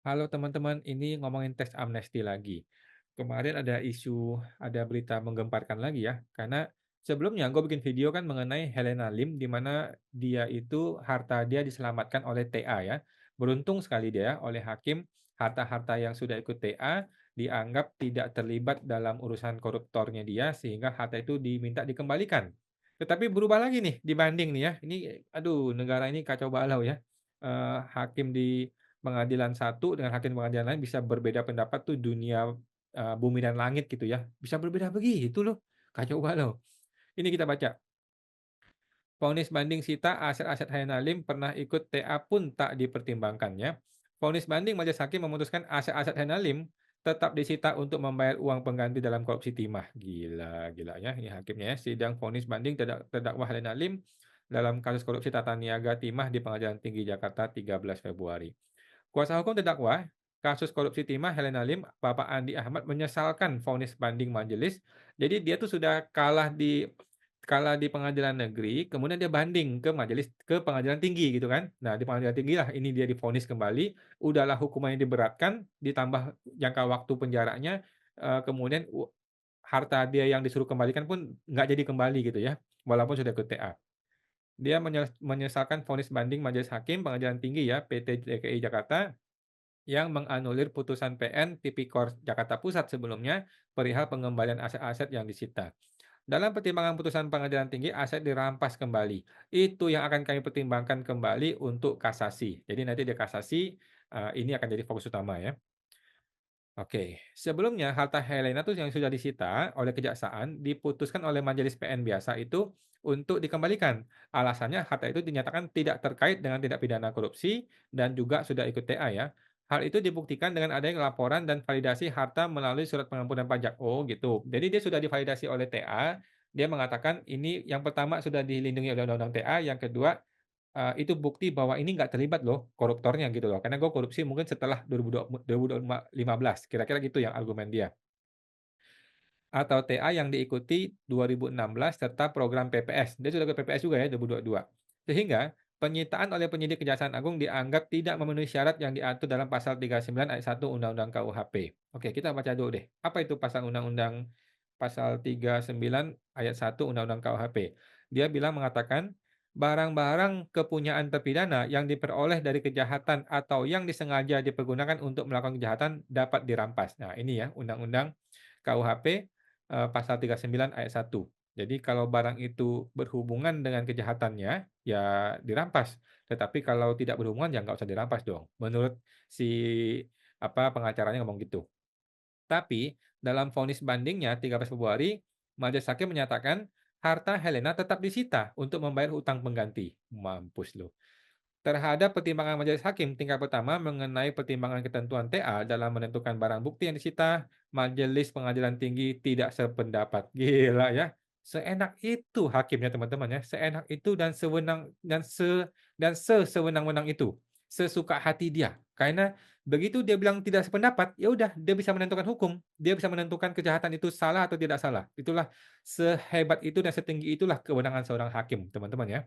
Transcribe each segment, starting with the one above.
Halo teman-teman, ini ngomongin teks amnesti lagi. Kemarin ada isu, ada berita menggemparkan lagi ya, karena sebelumnya gue bikin video kan mengenai Helena Lim, di mana dia itu harta dia diselamatkan oleh TA ya. Beruntung sekali dia oleh hakim, harta-harta yang sudah ikut TA dianggap tidak terlibat dalam urusan koruptornya dia, sehingga harta itu diminta dikembalikan. Tetapi berubah lagi nih, dibanding nih ya, ini aduh negara ini kacau balau ya. Hakim di pengadilan satu dengan hakim pengadilan lain bisa berbeda pendapat tuh dunia, bumi dan langit gitu ya, bisa berbeda begitu loh, kacau balau. Ini kita baca, vonis banding sita aset-aset Helena Lim pernah ikut TA pun tak dipertimbangkannya. Vonis banding majelis hakim memutuskan aset-aset Helena Lim tetap disita untuk membayar uang pengganti dalam korupsi timah. Gila gila ya ini hakimnya ya, sidang vonis banding terdakwa Helena Lim dalam kasus korupsi tata niaga timah di Pengadilan Tinggi Jakarta 13 Februari. Kuasa hukum terdakwa kasus korupsi timah Helena Lim, Bapak Andi Ahmad menyesalkan vonis banding majelis. Jadi dia tuh sudah kalah di pengadilan negeri, kemudian dia banding ke pengadilan tinggi gitu kan. Nah, di pengadilan tinggi lah ini dia divonis kembali, udahlah hukumannya diberatkan, ditambah jangka waktu penjaranya, kemudian harta dia yang disuruh kembalikan pun nggak jadi kembali gitu ya, walaupun sudah ikut TA. Dia menyesalkan vonis banding majelis hakim pengadilan tinggi ya, PT DKI Jakarta yang menganulir putusan PN Tipikor Jakarta Pusat sebelumnya perihal pengembalian aset-aset yang disita. Dalam pertimbangan putusan pengadilan tinggi, aset dirampas kembali. Itu yang akan kami pertimbangkan kembali untuk kasasi. Jadi nanti dia kasasi, ini akan jadi fokus utama ya. Oke, sebelumnya harta Helena tuh yang sudah disita oleh kejaksaan diputuskan oleh majelis PN biasa itu untuk dikembalikan. Alasannya harta itu dinyatakan tidak terkait dengan tindak pidana korupsi dan juga sudah ikut TA ya. Hal itu dibuktikan dengan adanya laporan dan validasi harta melalui surat pengampunan pajak. Oh gitu. Jadi dia sudah divalidasi oleh TA. Dia mengatakan ini yang pertama sudah dilindungi oleh undang-undang TA, yang kedua itu bukti bahwa ini nggak terlibat loh koruptornya gitu loh, karena gue korupsi mungkin setelah 2015, kira-kira gitu yang argumen dia. Atau TA yang diikuti 2016 serta program PPS, dia sudah ke PPS juga ya 2022. Sehingga penyitaan oleh penyidik Kejaksaan Agung dianggap tidak memenuhi syarat yang diatur dalam pasal 39 ayat 1 Undang-Undang KUHP. Oke, kita baca dulu deh. Apa itu pasal 39 ayat 1 Undang-Undang KUHP? Dia mengatakan barang-barang kepunyaan terpidana yang diperoleh dari kejahatan atau yang disengaja dipergunakan untuk melakukan kejahatan dapat dirampas. Nah, ini ya Undang-Undang KUHP pasal 39 ayat 1. Jadi kalau barang itu berhubungan dengan kejahatannya, ya dirampas. Tetapi kalau tidak berhubungan, ya nggak usah dirampas dong. Menurut si pengacaranya ngomong gitu. Tapi dalam vonis bandingnya 13 Februari, majelis hakim menyatakan harta Helena tetap disita untuk membayar hutang pengganti. Mampus lu. Terhadap pertimbangan majelis hakim tingkat pertama mengenai pertimbangan ketentuan TA dalam menentukan barang bukti yang disita, majelis pengadilan tinggi tidak sependapat. Gila ya. Seenak itu hakimnya teman-teman ya. Seenak itu dan sewenang dan sewenang-wenang itu. Sesuka hati dia. Karena begitu dia bilang tidak sependapat, ya udah dia bisa menentukan hukum. Dia bisa menentukan kejahatan itu salah atau tidak salah. Itulah sehebat itu dan setinggi itulah kewenangan seorang hakim, teman-teman ya.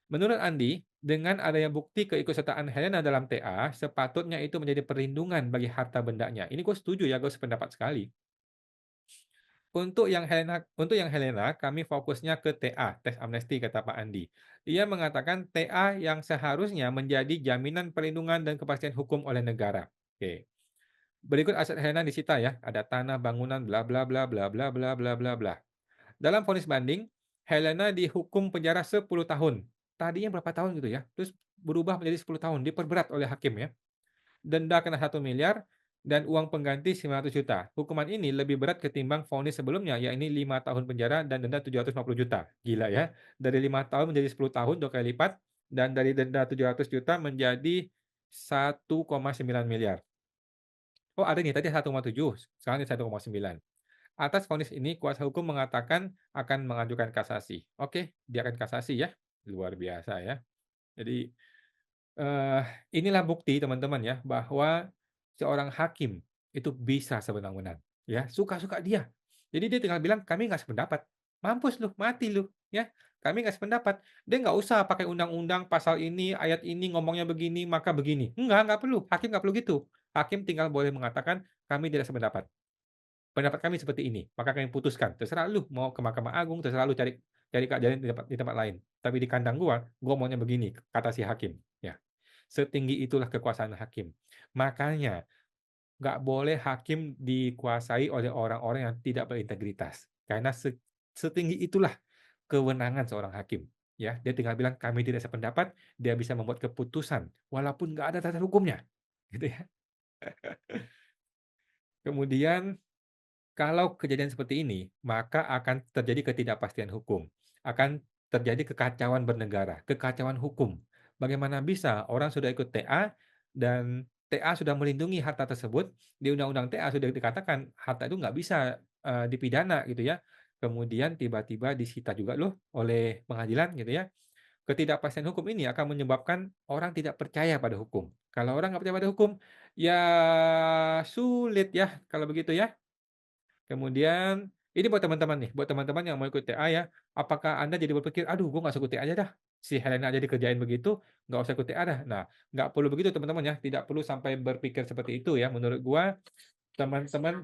Menurut Andi, dengan adanya bukti keikutsertaan Helena dalam TA, sepatutnya itu menjadi perlindungan bagi harta bendanya. Ini gue setuju ya, gue sependapat sekali. Untuk yang Helena, kami fokusnya ke TA, teks amnesti kata Pak Andi. Ia mengatakan TA yang seharusnya menjadi jaminan perlindungan dan kepastian hukum oleh negara. Oke. Berikut aset Helena disita ya, ada tanah, bangunan, bla bla bla bla bla bla bla bla bla. Dalam vonis banding, Helena dihukum penjara 10 tahun. Tadinya berapa tahun gitu ya, terus berubah menjadi 10 tahun, diperberat oleh hakim ya. Denda kena 1 miliar dan uang pengganti 900 juta. Hukuman ini lebih berat ketimbang vonis sebelumnya, yakni 5 tahun penjara dan denda 750 juta. Gila ya, dari 5 tahun menjadi 10 tahun, 2 kali lipat, dan dari denda 700 juta menjadi 1,9 miliar. Oh ada nih, tadi 1,7, sekarang ini 1,9. Atas vonis ini, kuasa hukum mengatakan akan mengajukan kasasi. Oke, dia akan kasasi ya. Luar biasa ya. Jadi, eee, inilah bukti teman-teman ya, bahwa seorang hakim itu bisa sewenang-wenang, ya, suka-suka dia. Jadi dia tinggal bilang, "Kami nggak sependapat." mampus lu, mati lu, ya. Kami nggak sependapat. Dia nggak usah pakai undang-undang, pasal ini, ayat ini, ngomongnya begini, maka begini. Nggak perlu. Hakim nggak perlu gitu. Hakim tinggal boleh mengatakan, "Kami tidak sependapat. Pendapat kami seperti ini, maka kami putuskan. Terserah lu mau ke Mahkamah Agung, terserah lu cari cari keadilan di tempat lain. Tapi di kandang gua maunya begini," kata si hakim, ya. Setinggi itulah kekuasaan hakim. Makanya nggak boleh hakim dikuasai oleh orang-orang yang tidak berintegritas. Karena setinggi itulah kewenangan seorang hakim, ya. Dia tinggal bilang, "Kami tidak sependapat," dia bisa membuat keputusan walaupun nggak ada dasar hukumnya, gitu ya. Kemudian kalau kejadian seperti ini, maka akan terjadi ketidakpastian hukum, akan terjadi kekacauan bernegara, kekacauan hukum. Bagaimana bisa orang sudah ikut TA dan TA sudah melindungi harta tersebut, di undang-undang TA sudah dikatakan harta itu nggak bisa, dipidana gitu ya. Kemudian tiba-tiba disita juga loh oleh pengadilan gitu ya. Ketidakpastian hukum ini akan menyebabkan orang tidak percaya pada hukum. Kalau orang nggak percaya pada hukum, ya sulit ya kalau begitu ya. Kemudian, ini buat teman-teman nih, buat teman-teman yang mau ikut TA ya, apakah Anda jadi berpikir, "Aduh, gue nggak usah ikut TA aja dah, si Helena aja dikerjain begitu, nggak usah ikut TA dah." Nah, nggak perlu begitu teman-teman ya, tidak perlu sampai berpikir seperti itu ya. Teman-teman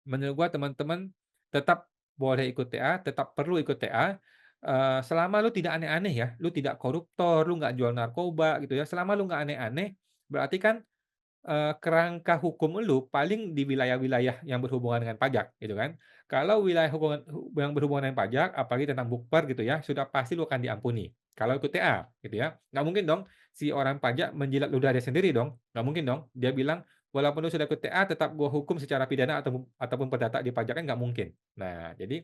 menurut gua teman-teman tetap boleh ikut TA, tetap perlu ikut TA, selama lu tidak aneh-aneh ya, lu tidak koruptor, lu nggak jual narkoba gitu ya, selama lu nggak aneh-aneh, berarti kan kerangka hukum elu paling di wilayah-wilayah yang berhubungan dengan pajak, gitu kan. Kalau wilayah yang berhubungan dengan pajak, apalagi tentang bukber gitu ya, sudah pasti lu akan diampuni, kalau ikut TA, gitu ya. Nggak mungkin dong si orang pajak menjilat ludahnya sendiri dong, nggak mungkin dong. Dia bilang, "Walaupun lu sudah ikut TA, tetap gua hukum secara pidana ataupun perdata di pajak," kan nggak mungkin. Nah, jadi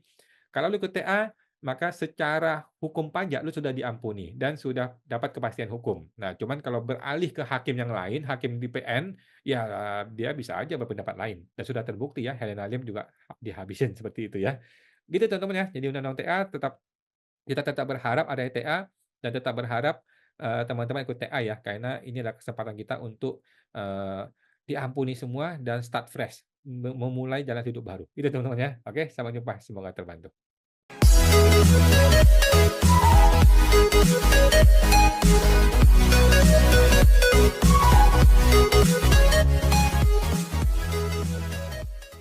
kalau lu ikut TA, maka secara hukum pajak lu sudah diampuni dan sudah dapat kepastian hukum. Nah, cuman kalau beralih ke hakim yang lain, hakim di PN, ya dia bisa aja berpendapat lain dan sudah terbukti ya Helena Lim juga dihabisin seperti itu ya. Gitu teman-teman ya, jadi undang-undang TA kita tetap berharap ada TA dan tetap berharap, teman-teman ikut TA ya, karena ini adalah kesempatan kita untuk, diampuni semua dan start fresh, memulai jalan hidup baru. Itu teman-teman ya. Oke, sampai jumpa, semoga terbantu.